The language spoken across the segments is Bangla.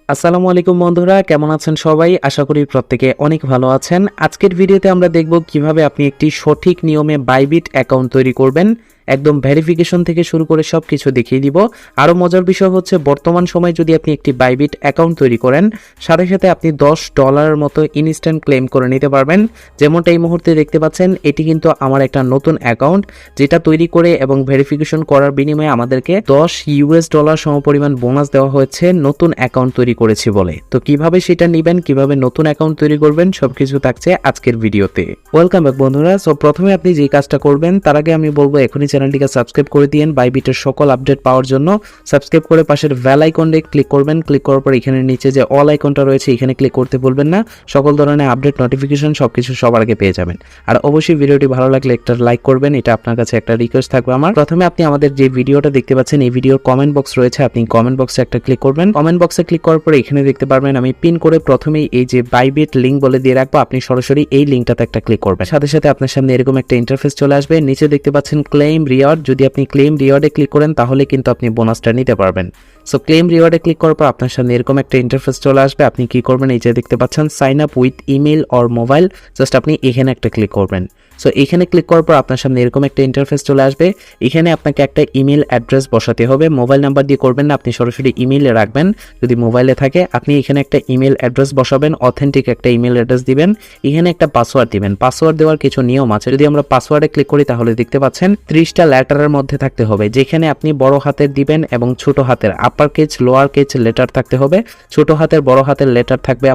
আসসালামু আলাইকুম বন্ধুরা, কেমন আছেন সবাই? আশা করি প্রত্যেকে অনেক ভালো আছেন। আজকের ভিডিওতে আমরা দেখব কিভাবে আপনি একটি সঠিক নিয়মে বাইবিট অ্যাকাউন্ট তৈরি করবেন। একদম ভেরিফিকেশন থেকে শুরু করে সবকিছু দেখিয়ে দিব। আরও মজার বিষয় হচ্ছে বর্তমান সময়ে যদি আপনি একটি বাইবিট অ্যাকাউন্ট তৈরি করেন, সাথে সাথে আপনি $10 মতো ইনস্ট্যান্ট ক্লেম করে নিতে পারবেন। যেমনটা এই মুহূর্তে দেখতে পাচ্ছেন, এটি কিন্তু আমার একটা নতুন অ্যাকাউন্ট, যেটা তৈরি করে এবং ভেরিফিকেশন করার বিনিময়ে আমাদেরকে $10 সমপরিমাণ বোনাস দেওয়া হয়েছে নতুন অ্যাকাউন্ট তৈরি করেছি বলে। তো কিভাবে সেটা নেবেন, কিভাবে নতুন অ্যাকাউন্ট তৈরি করবেন, সবকিছু থাকছে আজকের ভিডিওতে। ওয়েলকাম ব্যাক বন্ধুরা। সো প্রথমে আপনি যে কাজটা করবেন, তার আগে আমি বলবো এখনই চ্যানেলটিকে সাবস্ক্রাইব করে দিন বাইবিটের সকল আপডেট পাওয়ার জন্য। সাবস্ক্রাইব করে পাশের বেল আইকনে ক্লিক করবেন। ক্লিক করার পর এখানে নিচে যে অল আইকনটা রয়েছে এখানে ক্লিক করতে ভুলবেন না। সকল ধরনের আপডেট নোটিফিকেশন সবকিছু সবার আগে পেয়ে যাবেন। আর অবশ্যই ভিডিওটি ভালো লাগলে একটা লাইক করবেন, এটা আপনার কাছে একটা রিকোয়েস্ট থাকবে আমার। প্রথমে আপনি আমাদের যে ভিডিওটা দেখতে পাচ্ছেন, এই ভিডিওর কমেন্ট বক্স রয়েছে, আপনি কমেন্ট বক্সে একটা ক্লিক করবেন। কমেন্ট বক্সে ক্লিক করার পর এখানে দেখতে পারবেন আমি পিন করে প্রথমেই এই যে বাইবিট লিংক বলে দিয়ে রাখবো, আপনি সরাসরি এই লিংকটাতে একটা ক্লিক করবেন। সাথে সাথে আপনার সামনে এরকম একটা ইন্টারফেস চলে আসবে। নিচে দেখতে পাচ্ছেন ক্লেম রিওয়ার্ড, যদি আপনি ক্লেম রিওয়ার্ডে ক্লিক করেন তাহলে কিন্তু আপনি বোনাসটা নিতে পারবেন। সো ক্লেম রিওয়ার্ডে ক্লিক করার পর আপনার সামনে এরকম একটা ইন্টারফেস চলে আসবে। আপনি কি করবেন, এই যে দেখতে পাচ্ছেন sign up with email or mobile, just আপনি এখানে একটা ক্লিক করবেন। সো এখানে ক্লিক করার পর আপনার সামনে এরকম একটা ইন্টারফেস চলে আসবে। এখানে আপনাকে একটা ইমেল অ্যাড্রেস বসাতে হবে, মোবাইল নাম্বার দিয়ে করবেন না, আপনি সরাসরি ইমেইলে রাখবেন যদি মোবাইলে থাকে। আপনি এখানে একটা ইমেল অ্যাড্রেস বসাবেন, অথেন্টিক একটা ইমেল অ্যাড্রেস দিবেন। এখানে একটা পাসওয়ার্ড দিবেন। পাসওয়ার্ড দেওয়ার কিছু নিয়ম আছে। যদি আমরা পাসওয়ার্ডে ক্লিক করি তাহলে দেখতে পাচ্ছেন 30টা লেটারের মধ্যে থাকতে হবে, যেখানে আপনি বড় হাতের দিবেন এবং ছোট হাতের upper case lower case letter থাকতে হবে। ছোট হাতের বড় হাতের লেটার থাকবে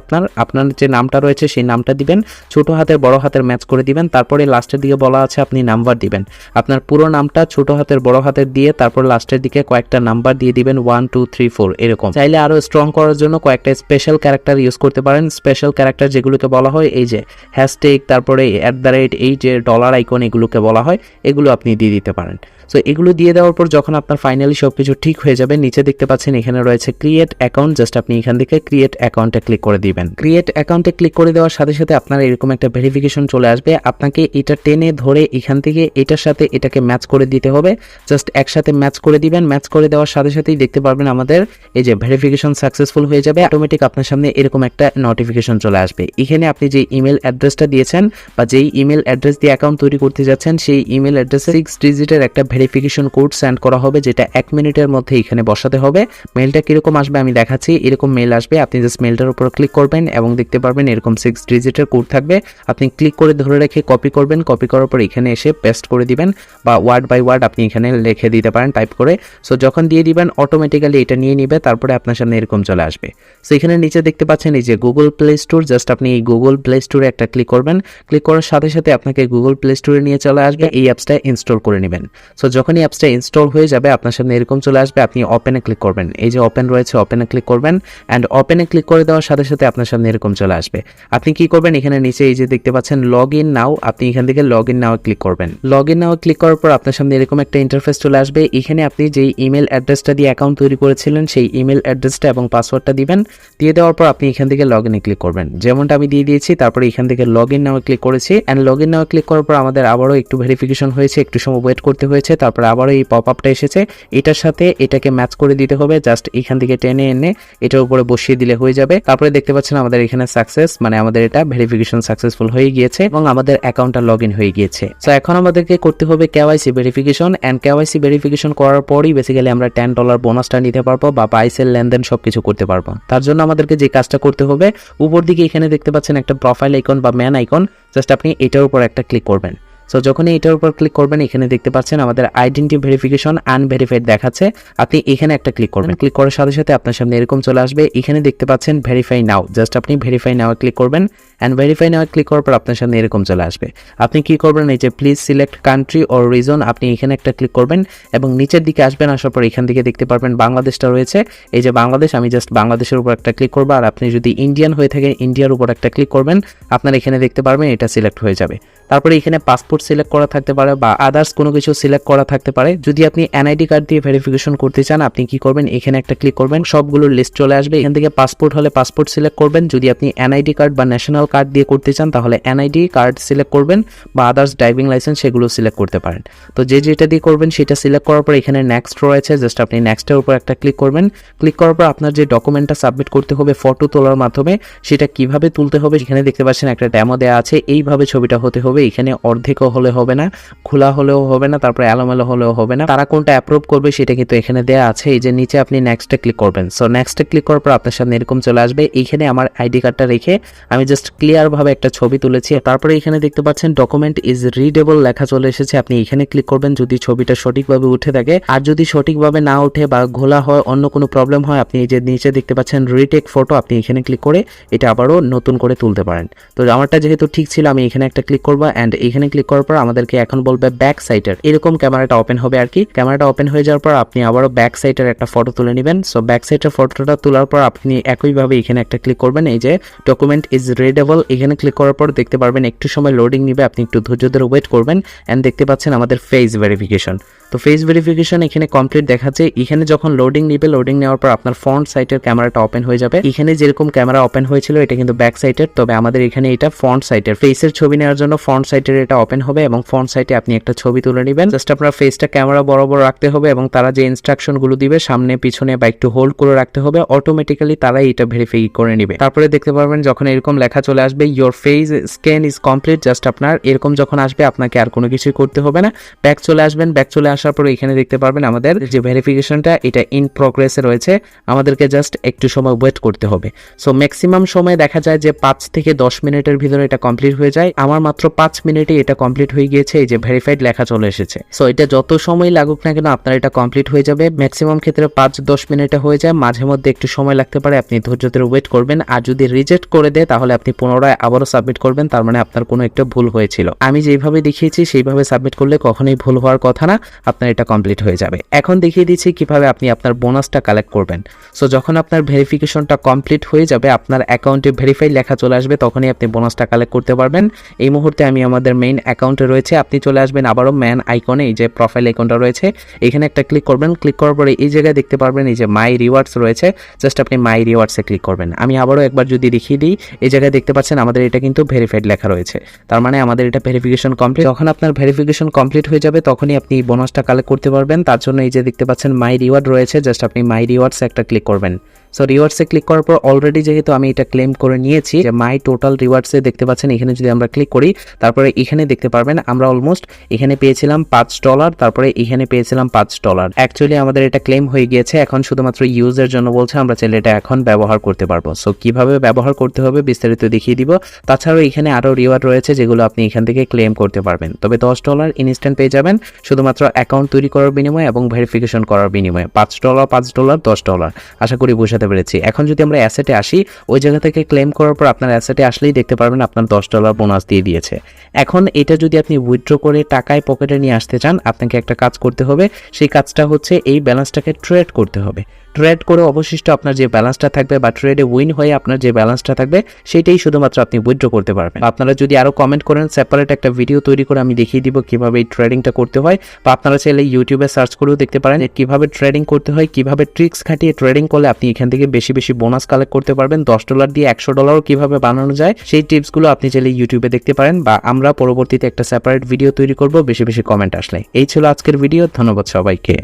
আপনার যে নামটা রয়েছে সেই নামটা দিবেন, ছোট হাতের বড় হাতের ম্যাচ করে দিবেন। তারপরে লাস্টের দিকে বলা আছে আপনি নাম্বার দিবেন, আপনার পুরো নামটা ছোট হাতের বড় হাতের দিয়ে তারপর লাস্টের দিকে কয়েকটা নাম্বার দিয়ে দিবেন, 1 2 3 4 এরকম। চাইলে আরো স্ট্রং করার জন্য কয়েকটা স্পেশাল ক্যারেক্টার ইউজ করতে পারেন। স্পেশাল ক্যারেক্টার যেগুলোকে বলা হয় এই যে হ্যাশট্যাগ, তারপরে @, এই যে ডলার আইকন, এগুলোকে বলা হয়, এগুলো আপনি দিয়ে দিতে পারেন। সো এগুলো দিয়ে দেওয়ার পর যখন আপনার ফাইনালি সবকিছু ঠিক হয়ে যাবে, নিচে দেখতে পাচ্ছেন এখানে রয়েছে ক্রিয়েট অ্যাকাউন্ট, জাস্ট আপনি এখান থেকে ক্রিয়েট অ্যাকাউন্টে ক্লিক করে দিবেন। ক্রিয়েট অ্যাকাউন্টে ক্লিক করে দেওয়ার সাথে সাথে আপনার এরকম একটা ভেরিফিকেশন চলে আসবে। আপনাকে এটা টেনে ধরে এখান থেকে এটার সাথে এটাকে ম্যাচ করে দিতে হবে, জাস্ট একসাথে ম্যাচ করে দিবেন। ম্যাচ করে দেওয়ার সাথে সাথেই দেখতে পারবেন আমাদের এই যে ভেরিফিকেশন সাকসেসফুল হয়ে যাবে। অটোমেটিক আপনার সামনে এরকম একটা নোটিফিকেশন চলে আসবে। এখানে আপনি যে ইমেল অ্যাড্রেসটা দিয়েছেন বা যেই ইমেল অ্যাড্রেস দিয়ে অ্যাকাউন্ট তৈরি করতে যাচ্ছেন, সেই ইমেল অ্যাড্রেসে 6 ডিজিটের একটা ভেরিফিকেশন কোড সেন্ড করা হবে, যেটা 1 মিনিটের মধ্যে এখানে বসাতে হবে। মেলটা কিরকম আসবে আমি দেখাচ্ছি। এরকম মেল আসবে, আপনি জাস্ট মেলটার উপর ক্লিক করবেন এবং দেখতে পারবেন এরকম 6 ডিজিটের কোড থাকবে। আপনি ক্লিক করে ধরে রেখে কপি করবেন। কপি করার পর এখানে এসে পেস্ট করে দিবেন বা ওয়ার্ড বাই ওয়ার্ড আপনি এখানে লিখে দিতে পারেন টাইপ করে। সো যখন দিয়ে দিবেন অটোমেটিক্যালি এটা নিয়ে নিবে, তারপরে আপনার সামনে এরকম চলে আসবে। সো এখানে নিচে দেখতে পাচ্ছেন এই যে গুগল প্লে স্টোর, জাস্ট আপনি এই গুগল প্লে স্টোরে একটা ক্লিক করবেন। ক্লিক করার সাথে সাথে আপনাকে গুগল প্লে স্টোরে নিয়ে চলে আসবে। এই অ্যাপসটা ইনস্টল করে নেবেন। সো যখন এই অ্যাপসটা ইনস্টল হয়ে যাবে আপনার সামনে এরকম চলে আসবে। আপনি ওপেনে ক্লিক করবেন, এই যে ওপেন রয়েছে ওপেনে ক্লিক করবেন। অ্যান্ড ওপেনে ক্লিক করে দেওয়ার সাথে সাথে আপনার সামনে এরকম চলে আসবে। আপনি কি করবেন, এখানে নিচে এই যে দেখতে পাচ্ছেন লগ ইন নাও, আপনি এখান থেকে লগ ইন নাও ক্লিক করবেন। লগ ইন নাও ক্লিক করার পর আপনার সামনে এরকম একটা ইন্টারফেস চলে আসবে। এখানে আপনি যেই ইমেল অ্যাড্রেসটা দিয়ে অ্যাকাউন্ট তৈরি করেছিলেন সেই ইমেল অ্যাড্রেসটা এবং পাসওয়ার্ডটা দিবেন। দিয়ে দেওয়ার পর আপনি এখান থেকে লগ ইনে ক্লিক করবেন, যেমনটা আমি দিয়ে দিয়েছি। তারপরে এখান থেকে লগ ইন নাও ক্লিক করেছি। And log in now click করার পর আমাদের আবারও একটু ভেরিফিকেশন হয়েছে, একটু সময় ওয়েট করতে হয়েছে। তারপরে আবারও এই পপ আপটা এসেছে, এটার সাথে এটাকে ম্যাচ করে দিতে হবে। জাস্ট এখান থেকে টেনে এনে এটার উপরে বসিয়ে দিলে হয়ে যাবে। তারপরে দেখতে পাচ্ছেন আমাদের এখানে সাকসেস, মানে আমাদের এটা ভেরিফিকেশন সাকসেসফুল হয়ে গিয়েছে এবং আমাদের অ্যাকাউন্টটা লগ ইন হয়ে গিয়েছে। সো এখন আমাদেরকে করতে হবে KYC verification. And KYC verification করার পরই বেসিক্যালি আমরা $10 বোনাসটা নিতে পারবো বা বাইসের লেনদেন সবকিছু করতে পারবো। তার জন্য আমাদেরকে যে কাজটা করতে হবে, উপর দিকে এখানে দেখতে পাচ্ছেন একটা প্রোফাইল আইকন বা ম্যান আইকন, জাস্ট আপনি এটার উপর একটা ক্লিক করবেন। সো যখনই এটার উপর ক্লিক করবেন এখানে দেখতে পাচ্ছেন আমাদের আইডেন্টি ভেরিফিকেশন আনভেরিফাইড দেখাচ্ছে, আপনি এখানে একটা ক্লিক করবেন। ক্লিক করার সাথে সাথে আপনার সামনে এরকম চলে আসবে। এখানে দেখতে পাচ্ছেন ভেরিফাই নাও, জাস্ট আপনি ভেরিফাই নাও ক্লিক করবেন। অ্যান্ড ভেরিফাই নাও ক্লিক করার পর আপনার সামনে এরকম চলে আসবে। আপনি কি করবেন, এই যে please select country or reason, আপনি এখানে একটা ক্লিক করবেন এবং নিচের দিকে আসবেন। আসার পর এখান থেকে দেখতে পারবেন বাংলাদেশটা রয়েছে, এই যে বাংলাদেশ, আমি জাস্ট বাংলাদেশের উপর একটা ক্লিক করবো। আর আপনি যদি ইন্ডিয়ান হয়ে থাকেন ইন্ডিয়ার উপর একটা ক্লিক করবেন, আপনার এখানে দেখতে পারবেন এটা সিলেক্ট হয়ে যাবে। তারপরে এখানে পাসপোর্ট সিলেক্ট করা থাকতে পারে বা আদার্স কোনো কিছু সিলেক্ট করা থাকতে পারে। যদি আপনি এনআইডি কার্ড দিয়ে ভেরিফিকেশন করতে চান আপনি কি করবেন, এখানে একটা ক্লিক করবেন, সবগুলো লিস্ট চলে আসবে। এখান থেকে পাসপোর্ট হলে পাসপোর্ট সিলেক্ট করবেন। যদি আপনি এনআইডি কার্ড বা ন্যাশনাল কার্ড দিয়ে করতে চান তাহলে এনআইডি কার্ড সিলেক্ট করবেন বা আদার্স ড্রাইভিং লাইসেন্স সেগুলো সিলেক্ট করতে পারেন। তো যেটা দিয়ে করবেন সেটা সিলেক্ট করার পর এখানে নেক্সট রয়েছে, জাস্ট আপনি নেক্সটের উপর একটা ক্লিক করবেন। ক্লিক করার পর আপনার যে ডকুমেন্টটা সাবমিট করতে হবে ফটো তোলার মাধ্যমে সেটা কিভাবে তুলতে হবে এখানে দেখতে পাচ্ছেন একটা ডেমো দেওয়া আছে। এইভাবে ছবিটা হতে হবে, এখানে অর্ধেকও হলে হবে না, খোলা হলেও হবে না, তারপরে এলোমেলো হলেও হবে না। তারা কোনটা অ্যাপ্রুভ করবে সেটা কিন্তু এখানে দেওয়া আছে। এই যে নিচে আপনি নেক্সটে ক্লিক করবেন। সো নেক্সটে ক্লিক করার পর আপনার সামনে এরকম চলে আসবে। এইখানে আমার আইডি কার্ডটা রেখে আমি জাস্ট ক্লিয়ার ভাবে একটা ছবি তুলেছি। তারপরে এখানে দেখতে পাচ্ছেন ডকুমেন্ট ইজ রিডেবল লেখা চলে এসেছে। আপনি এখানে ক্লিক করবেন যদি ছবিটা সঠিকভাবে উঠে থাকে, আর যদি সঠিকভাবে না উঠে বা ঘোলা হয় অন্য কোনো প্রবলেম হয় আপনি এই যে নিচে দেখতে পাচ্ছেন রিটেক ফটো, আপনি এখানে ক্লিক করে এটা আবারও নতুন করে তুলতে পারেন। তো আমারটা যেহেতু ঠিক ছিল আমি এখানে একটা ক্লিক করবো অ্যান্ড এখানে ক্লিক করার পর আমাদেরকে এখন বলবে ব্যাক সাইডের এরকম ক্যামেরাটা ওপেন হবে আর কি। ক্যামেরাটা ওপেন হয়ে যাওয়ার পর আপনি আবারও ব্যাক সাইডের একটা ফটো তুলে নেবেন। সো ব্যাক সাইডের ফটোটা তোলার পর আপনি একইভাবে এখানে একটা ক্লিক করবেন, এই যে ডকুমেন্ট ইজ রিডেবল এখানে ক্লিক করার পর দেখতে পারবেন একটু সময় লোডিং নিবে, আপনি একটু ধৈর্য ধরে ওয়েট করবেন অ্যান্ড দেখতে পাচ্ছেন আমাদের ফেস ভেরিফিকেশন। তো ফেস ভেরিফিকেশন এখানে কমপ্লিট দেখাচ্ছে। এখানে যখন লোডিং নিবে, লোডিং নেওয়ার পর আপনার ফ্রন্ট সাইডের ক্যামেরাটা ওপেন হয়ে যাবে। এখানে যেরকম ক্যামেরা ওপেন হয়েছিল এটা কিন্তু ব্যাক সাইডের, তবে আমাদের এখানে এটা ফ্রন্ট সাইডের। ফেসের ছবি নেওয়ার জন্য ফ্রন্ট সাইডের এটা ওপেন হবে এবং ফ্রন্ট সাইডে আপনি একটা ছবি তুলে নেবেন। জাস্ট আপনার ফেসটা ক্যামেরা বরাবর রাখতে হবে এবং তারা যে ইনস্ট্রাকশন গুলো দিবে সামনে পিছনে বা একটু হোল্ড করে রাখতে হবে, অটোমেটিক্যালি তারাই এটা ভেরিফাই করে নেবে। তারপরে দেখতে পারবেন যখন এরকম লেখা চলে আসবে your face scan is complete, just আপনার এরকম যখন আসবে আপনাকে আর কোনো কিছুই করতে হবে না। ব্যাক চলে আসবেন, ব্যাক চলে আসার পর এখানে দেখতে পারবেন আমাদের যে ভেরিফিকেশনটা এটা ইন প্রোগ্রেসে রয়েছে, আমাদেরকে জাস্ট একটু সময় ওয়েট করতে হবে। সো ম্যাক্সিমাম সময় দেখা যায় যে 5 থেকে 10 মিনিটের ভিতরে এটা কমপ্লিট হয়ে যায়। আমার মাত্র 5 মিনিটে এটা কমপ্লিট হয়ে গিয়েছে, এই যে ভেরিফাইড লেখা চলে এসেছে। সো এটা যত সময় লাগুক না কেন আপনার এটা কমপ্লিট হয়ে যাবে। ম্যাক্সিমাম ক্ষেত্রে 5-10 মিনিটে হয়ে যায়, মাঝে মধ্যে একটু সময় লাগতে পারে, আপনি ধৈর্য ধরে ওয়েট করবেন। আর যদি রিজেক্ট করে দেয় তাহলে আপনি পুনরায় আবারও সাবমিট করবেন, তার মানে আপনার কোনো একটা ভুল হয়েছিল। আমি যেভাবে দেখিয়েছি সেইভাবে সাবমিট করলে কখনোই ভুল হওয়ার কথা না, আপনার এটা কমপ্লিট হয়ে যাবে। এখন দেখিয়ে দিচ্ছি কিভাবে আপনি আপনার বোনাসটা কালেক্ট করবেন। সো যখন আপনার ভেরিফিকেশনটা কমপ্লিট হয়ে যাবে, আপনার অ্যাকাউন্টে ভেরিফাই লেখা চলে আসবে, তখনই আপনি বোনাসটা কালেক্ট করতে পারবেন। এই মুহূর্তে আমি আমাদের মেইন অ্যাকাউন্টে রয়েছে, আপনি চলে আসবেন আবারও ম্যান আইকনে, এই যে প্রোফাইল আইকনটা রয়েছে এখানে একটা ক্লিক করবেন। ক্লিক করার পরে এই জায়গায় দেখতে পারবেন এই যে মাই রিওয়ার্ডস রয়েছে, জাস্ট আপনি মাই রিওয়ার্ডসে ক্লিক করবেন। আমি আবারও একবার যদি দেখিয়ে দিই, এই জায়গায় দেখতে পাচ্ছেন আমাদের এটা কিন্তু ভেরিফাইড লেখা রয়েছে, তার মানে আমাদের এটা ভেরিফিকেশন কমপ্লিট। যখন আপনার ভেরিফিকেশন কমপ্লিট হয়ে যাবে তখনই আপনি বোনাসটা কালেক্ট করতে পারবেন। তার জন্য এই যে দেখতে পাচ্ছেন মাই রিওয়ার্ড রয়েছে, জাস্ট আপনি মাই রিওয়ার্ডসে একটা ক্লিক করবেন। সো রিওয়ার্ডসে ক্লিক করার পর অলরেডি যেহেতু আমি এটা ক্লেম করে নিয়েছি, যে মাই টোটাল রিওয়ার্ডসে দেখতে পাচ্ছেন এখানে যদি আমরা ক্লিক করি তারপরে এখানে দেখতে পারবেন আমরা অলমোস্ট এখানে পেয়েছিলাম $5, তারপরে এখানে পেয়েছিলাম $5। অ্যাকচুয়ালি আমাদের এটা ক্লেম হয়ে গিয়েছে, এখন শুধুমাত্র ইউজের জন্য বলছে, আমরা চাইলে এটা এখন ব্যবহার করতে পারবো। সো কিভাবে ব্যবহার করতে হবে বিস্তারিত দেখিয়ে দিব। তাছাড়াও এখানে আরও রিওয়ার্ড রয়েছে যেগুলো আপনি এখান থেকে ক্লেম করতে পারবেন, তবে $10 ইনস্ট্যান্ট পেয়ে যাবেন শুধুমাত্র অ্যাকাউন্ট তৈরি করার বিনিময়ে এবং ভেরিফিকেশন করার বিনিময়ে। $5, $10। আশা করি বোঝাতে পেরেছি। এখন যদি আমরা অ্যাসেটে আসি, ওই জায়গা থেকে ক্লেম করার পর আপনার অ্যাসেটে আসলেই দেখতে পারবেন আপনার $10 বোনাস দিয়ে দিয়েছে। এখন এটা যদি আপনি উইথড্র করে টাকায় পকেটে নিয়ে আসতে চান, আপনাকে একটা কাজ করতে হবে, সেই কাজটা হচ্ছে এই ব্যালেন্সটাকে ট্রেড করতে হবে। ট্রেড করে অবশিষ্ট আপনার যে ব্যালেন্সটা থাকবে বা ট্রেডে উইন হয়ে আপনার যে ব্যালেন্সটা থাকবে সেটাই শুধুমাত্র আপনি উইথড্র করতে পারবেন। আপনারা যদি আরো কমেন্ট করেন সেপারেট একটা ভিডিও তৈরি করে আমি দেখিয়ে দিব কিভাবে এই ট্রেডিংটা করতে হয়, বা আপনারা চাইলে ইউটিউবে সার্চ করেও দেখতে পারেন কিভাবে ট্রেডিং করতে হয়, কিভাবে ট্রিক্স খাটিয়ে ট্রেডিং করলে আপনি এখান থেকে বেশি বেশি বোনাস কালেক্ট করতে পারবেন। $10 দিয়ে $100 কিভাবে বানানো যায় সেই টিপসগুলো আপনি চাইলে ইউটিউবে দেখতে পারেন, বা আমরা পরবর্তীতে একটা সেপারেট ভিডিও তৈরি করব বেশি বেশি কমেন্ট আসলে। এই ছিল আজকের ভিডিও, ধন্যবাদ সবাইকে।